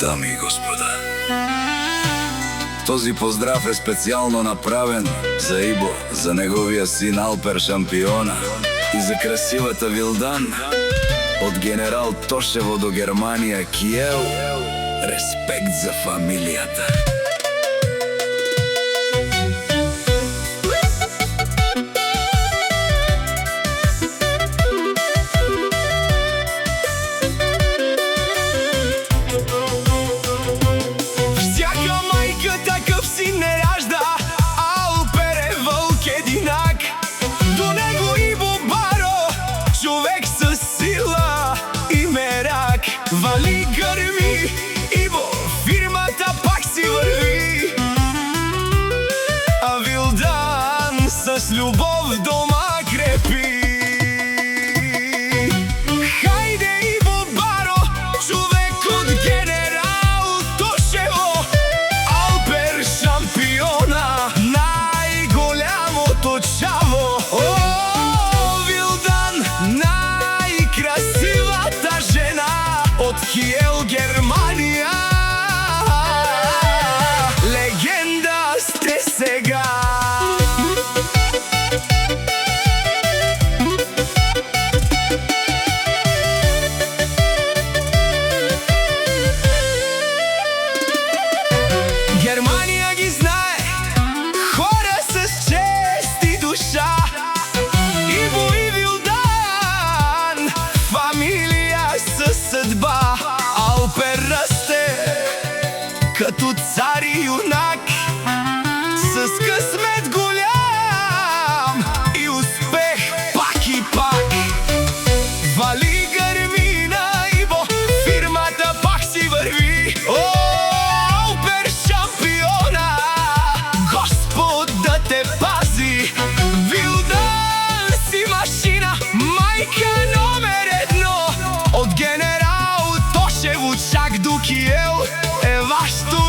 Дами и господа, този поздрав е специално направен за Ибо, за неговия син Алпер Шампиона и за красивата Вилдан. От генерал Тошево до Германия, Киел, респект за фамилията. Вали, гърми, Ибо, фирмата пак си върви. А Вилдан с любов дома крепи. Хайде, Ибо Баро, човек от генерал Тошево, Алпер Шампиона, най-голямото чаво. О, Вилдан, най-красивата жена от Киел, Германия. Легенда сте сега. Германия ги знае, хора с чест и душа. Ибо и Вилдан, фамилия със съдба. Алпер расте като цар и юнак, с късмет голям и успех пак и пак. Вали, гърми на Ибо, фирмата пак си върви. О, Алпер Шампиона, Господ да те пази. Вилдан си машина, майка номер едно. От генерал Тошево чак до Киел е вашето